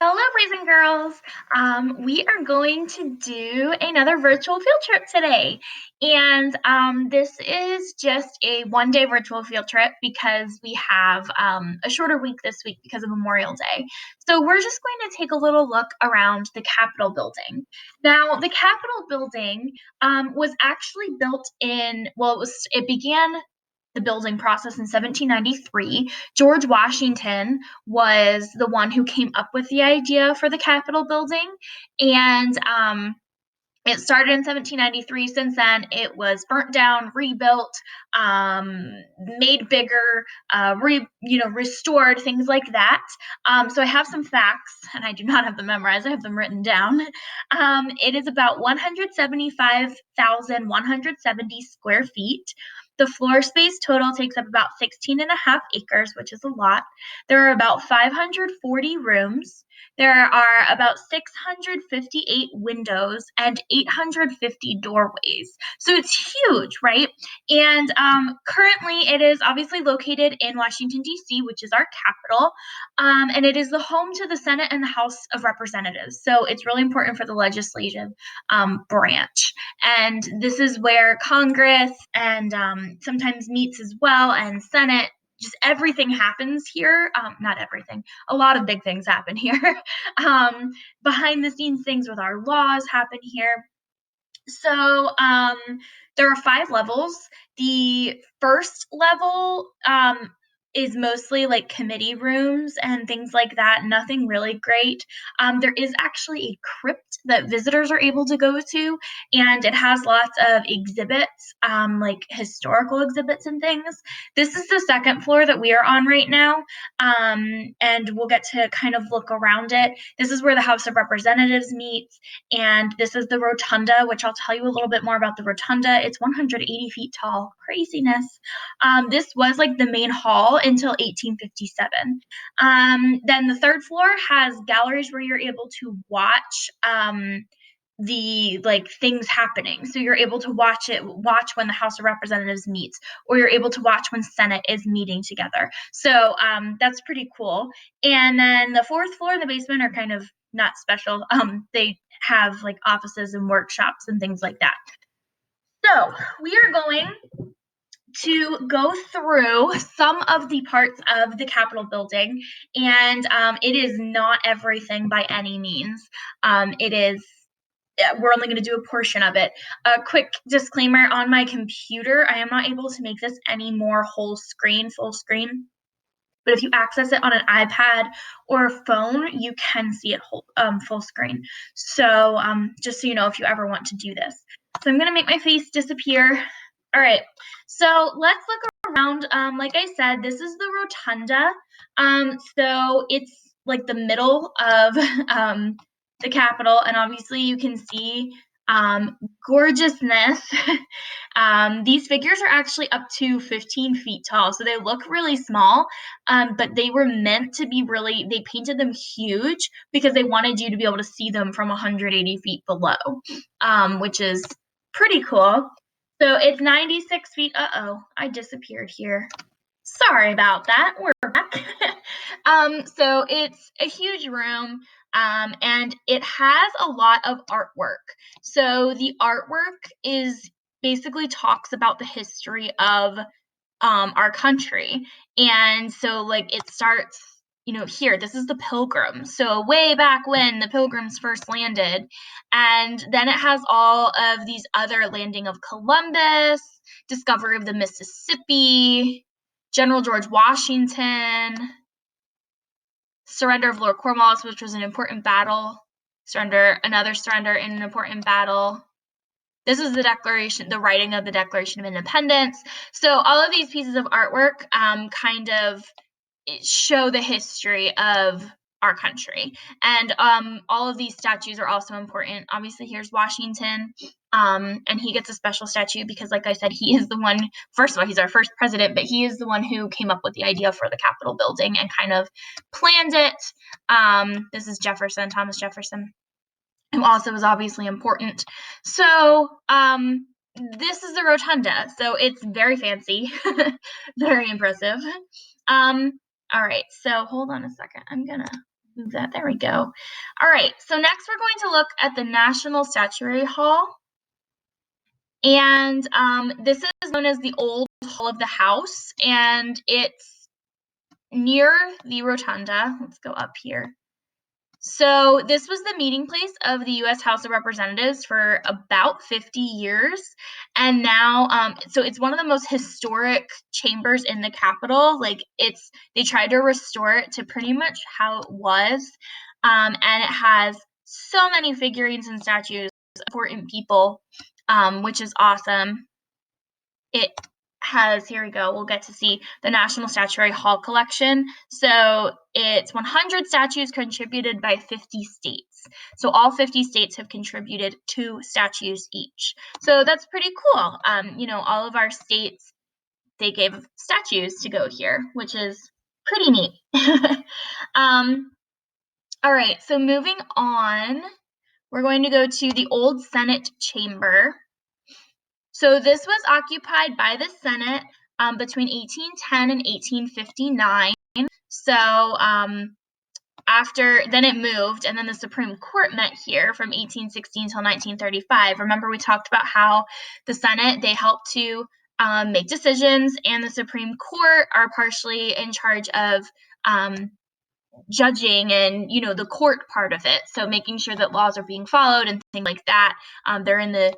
Hello, boys and girls. We are going to do another virtual field trip today. And this is just a 1 day virtual field trip because we have a shorter week this week because of Memorial Day. So we're just going to take a little look around the Capitol building. Now, the Capitol building was actually built it began the building process in 1793. George Washington was the one who came up with the idea for the Capitol building. And it started in 1793. Since then, it was burnt down, rebuilt, made bigger, restored, things like that. So I have some facts, and I do not have them memorized. I have them written down. It is about 175,170 square feet. The floor space total takes up about 16 and a half acres, which is a lot. There are about 540 rooms. There are about 658 windows and 850 doorways. So it's huge, right? And currently, it is obviously located in Washington, D.C., which is our capital. And it is the home to the Senate and the House of Representatives. So it's really important for the legislative branch. And this is where Congress and sometimes meets as well, and Senate. Just everything happens here. Not everything. A lot of big things happen here. Behind the scenes things with our laws happen here. So there are 5 levels. The first level is mostly like committee rooms and things like that. Nothing really great. There is actually a crypt that visitors are able to go to, and it has lots of exhibits, like historical exhibits and things. This is the second floor that we are on right now, and we'll get to kind of look around it. This is where the House of Representatives meets, and this is the rotunda, which I'll tell you a little bit more about the rotunda. It's 180 feet tall. Craziness. This was like the main hall until 1857. Then the third floor has galleries where you're able to watch the like things happening. So you're able to watch when the House of Representatives meets, or you're able to watch when Senate is meeting together. So that's pretty cool. And then the fourth floor and the basement are kind of not special. They have like offices and workshops and things like that. So we are going to go through some of the parts of the Capitol building, and it is not everything by any means. It is we're only going to do a portion of it. A quick disclaimer, on my computer, I am not able to make this any more full screen. But if you access it on an iPad or a phone, you can see it full screen. So just so you know, if you ever want to do this. So I'm going to make my face disappear. All right, so let's look around. Like I said, this is the rotunda. So it's like the middle of the Capitol, and obviously you can see gorgeousness. These figures are actually up to 15 feet tall, so they look really small, but they were meant to be they painted them huge because they wanted you to be able to see them from 180 feet below, which is pretty cool. So it's 96 feet. Uh-oh, I disappeared here. Sorry about that. We're back. So it's a huge room, and it has a lot of artwork. So the artwork is basically talks about the history of our country. And so like it starts, here, this is the Pilgrims. So way back when the Pilgrims first landed. And then it has all of these other landing of Columbus, discovery of the Mississippi, General George Washington, surrender of Lord Cornwallis, which was an important battle, another surrender in an important battle. This is the writing of the Declaration of Independence. So all of these pieces of artwork kind of show the history of our country. And all of these statues are also important. Obviously, here's Washington, and he gets a special statue because, like I said, he is the one, first of all, he's our first president, but he is the one who came up with the idea for the Capitol building and kind of planned it. This is Thomas Jefferson, who also was obviously important. So this is the rotunda. So it's very fancy, very impressive. All right, so hold on a second. I'm gonna move that. There we go. All right, so next we're going to look at the National Statuary Hall. And this is known as the Old Hall of the House, and it's near the Rotunda. Let's go up here. So this was the meeting place of the U.S. House of Representatives for about 50 years. And now, so it's one of the most historic chambers in the Capitol. Like they tried to restore it to pretty much how it was. And it has so many figurines and statues of important people, which is awesome. It has, here we go, we'll get to see the National Statuary Hall collection. So it's 100 statues contributed by 50 states. So all 50 states have contributed 2 statues each. So that's pretty cool. All of our states, they gave statues to go here, which is pretty neat. All right, so moving on, we're going to go to the Old Senate Chamber. So this was occupied by the Senate between 1810 and 1859. So then it moved, and then the Supreme Court met here from 1816 until 1935. Remember, we talked about how the Senate, they help to make decisions, and the Supreme Court are partially in charge of judging and, the court part of it. So making sure that laws are being followed and things like that. They're in the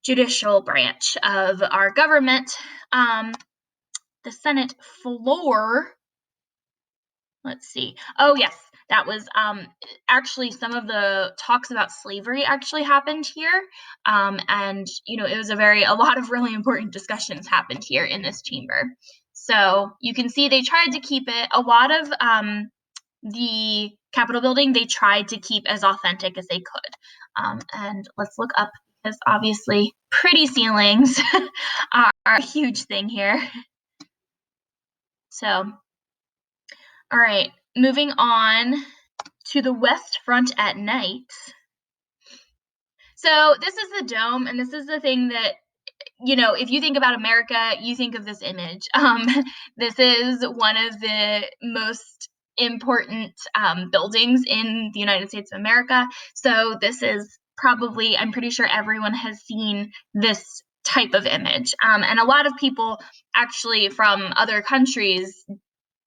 judicial branch of our government. The Senate floor, let's see. Oh, yes, that was actually some of the talks about slavery actually happened here. And, it was a lot of really important discussions happened here in this chamber. So you can see they tried to keep it, a lot of the Capitol building, they tried to keep as authentic as they could. And let's look up, because obviously pretty ceilings are a huge thing here. So, all right, moving on to the West Front at night. So this is the dome, and this is the thing that, if you think about America, you think of this image. This is one of the most important buildings in the United States of America. So this is probably, I'm pretty sure everyone has seen this type of image. And a lot of people actually from other countries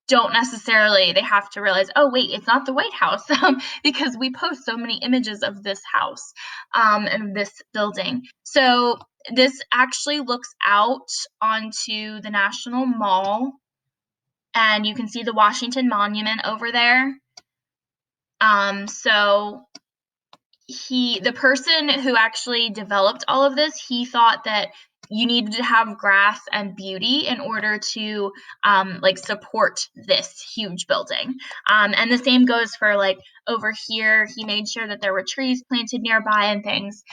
don't necessarily, they have to realize, oh, wait, it's not the White House, because we post so many images of this house and this building. So this actually looks out onto the National Mall, and you can see the Washington Monument over there. So the person who actually developed all of this, he thought that you needed to have grass and beauty in order to support this huge building. And the same goes for over here. He made sure that there were trees planted nearby and things,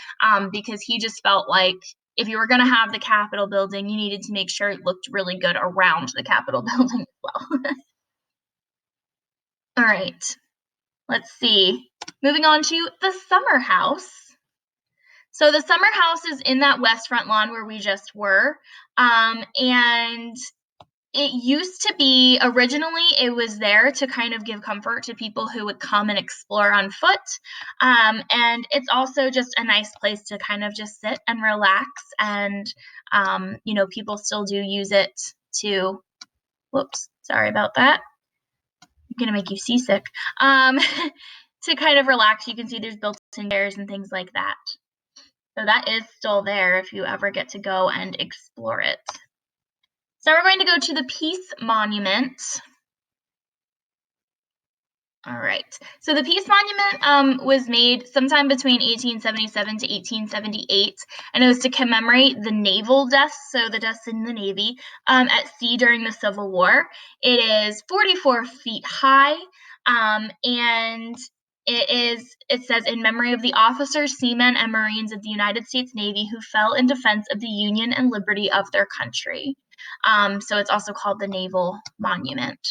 because he just felt like if you were going to have the Capitol building, you needed to make sure it looked really good around the Capitol building as well. All right, let's see. Moving on to the Summer House. So the Summer House is in that west front lawn where we just were, and it used to be, originally, it was there to kind of give comfort to people who would come and explore on foot, and it's also just a nice place to kind of just sit and relax, and, people still do use it to, whoops, sorry about that, I'm gonna make you seasick, to kind of relax. You can see there's built-in chairs and things like that. So that is still there if you ever get to go and explore it. So we're going to go to the Peace Monument. All right. So the Peace Monument was made sometime between 1877 to 1878, and it was to commemorate the naval deaths, so the deaths in the Navy, at sea during the Civil War. It is 44 feet high, and it says, in memory of the officers, seamen, and Marines of the United States Navy who fell in defense of the Union and liberty of their country. So it's also called the Naval Monument.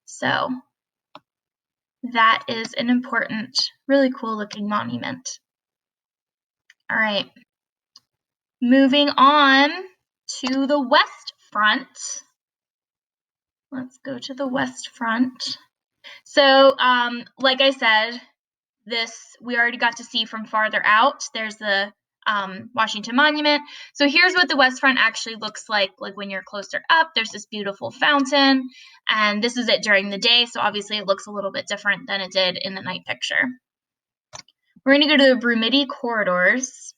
So that is an important, really cool looking monument. All right. Moving on to the West Front. Let's go to the West Front. So, like I said, we already got to see from farther out. There's the Washington Monument. So here's what the West Front actually looks like when you're closer up. There's this beautiful fountain, and this is it during the day, so obviously it looks a little bit different than it did in the night picture. We're going to go to the Brumidi corridors.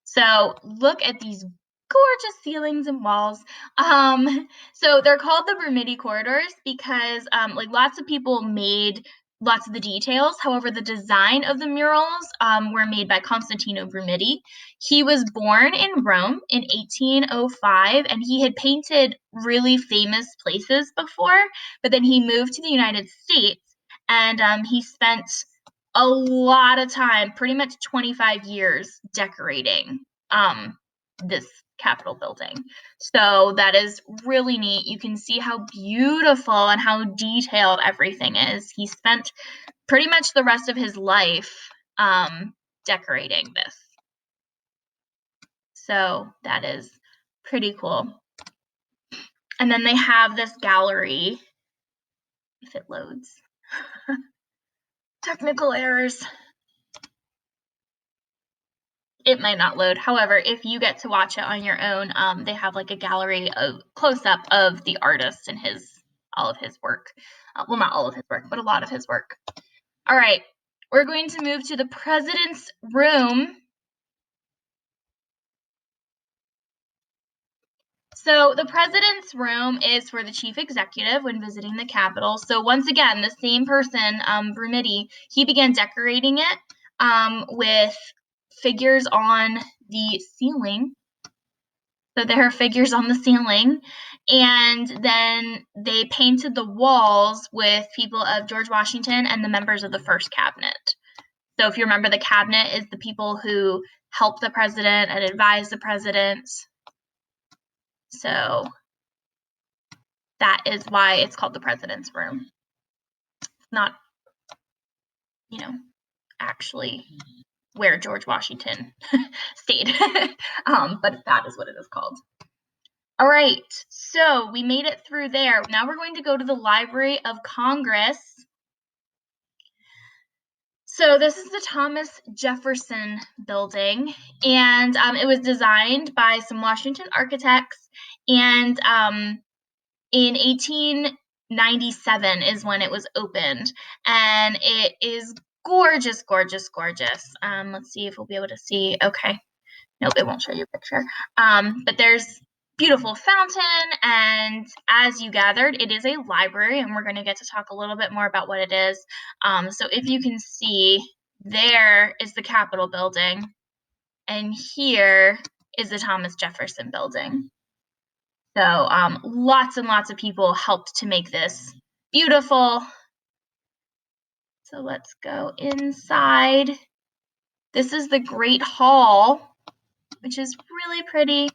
So look at these gorgeous ceilings and walls. So they're called the Brumidi corridors because lots of people made lots of the details. However, the design of the murals were made by Constantino Brumidi. He was born in Rome in 1805, and he had painted really famous places before, but then he moved to the United States, and he spent a lot of time, pretty much 25 years, decorating this Capitol building. So that is really neat. You can see how beautiful and how detailed everything is. He spent pretty much the rest of his life decorating this. So that is pretty cool. And then they have this gallery, if it loads. Technical errors. It might not load. However, if you get to watch it on your own, they have like a gallery of close-up of the artist and all of his work. Well, not all of his work, but a lot of his work. All right, we're going to move to the president's room. So the president's room is for the chief executive when visiting the Capitol. So once again, the same person, Brumidi, he began decorating it with figures on the ceiling. So there are figures on the ceiling, and then they painted the walls with people of George Washington and the members of the first cabinet. So if you remember, the cabinet is the people who help the president and advise the president. So that is why it's called the president's room. It's not, actually where George Washington stayed, but that is what it is called. All right, so we made it through there. Now we're going to go to the Library of Congress. So this is the Thomas Jefferson Building, and it was designed by some Washington architects, and in 1897 is when it was opened, and it is gorgeous, gorgeous, gorgeous. Let's see if we'll be able to see. Okay. Nope, it won't show you a picture. But there's beautiful fountain, and as you gathered, it is a library, and we're going to get to talk a little bit more about what it is. So if you can see, there is the Capitol building, and here is the Thomas Jefferson building. So lots and lots of people helped to make this beautiful. So let's go inside. This is the Great Hall, which is really pretty.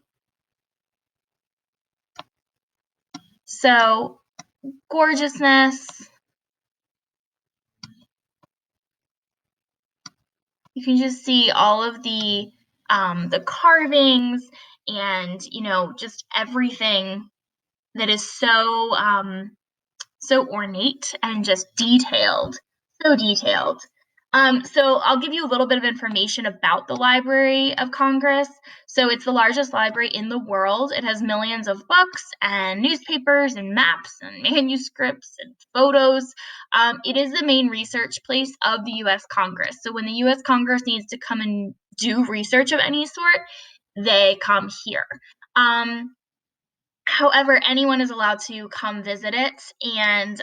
So gorgeousness. You can just see all of the carvings and just everything that is so so ornate and just detailed, so detailed. So I'll give you a little bit of information about the Library of Congress. So it's the largest library in the world. It has millions of books and newspapers and maps and manuscripts and photos. It is the main research place of the U.S. Congress. So when the U.S. Congress needs to come and do research of any sort, they come here. However, anyone is allowed to come visit it, and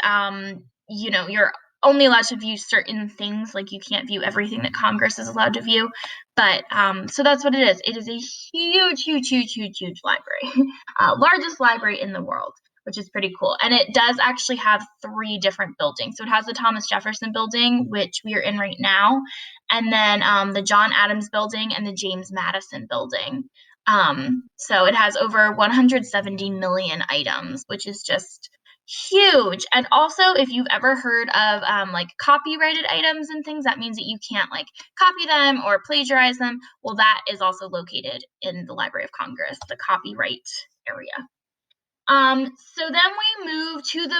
you're only allowed to view certain things. Like you can't view everything that Congress is allowed to view, but so that's what it is. It is a huge, huge, huge, huge, huge library, largest library in the world, which is pretty cool. And it does actually have 3 different buildings. So it has the Thomas Jefferson building, which we are in right now, and then the John Adams building and the James Madison building. So it has over 170 million items, which is just huge. And also, if you've ever heard of copyrighted items and things, that means that you can't copy them or plagiarize them. Well, that is also located in the Library of Congress, the copyright area. So then we move to the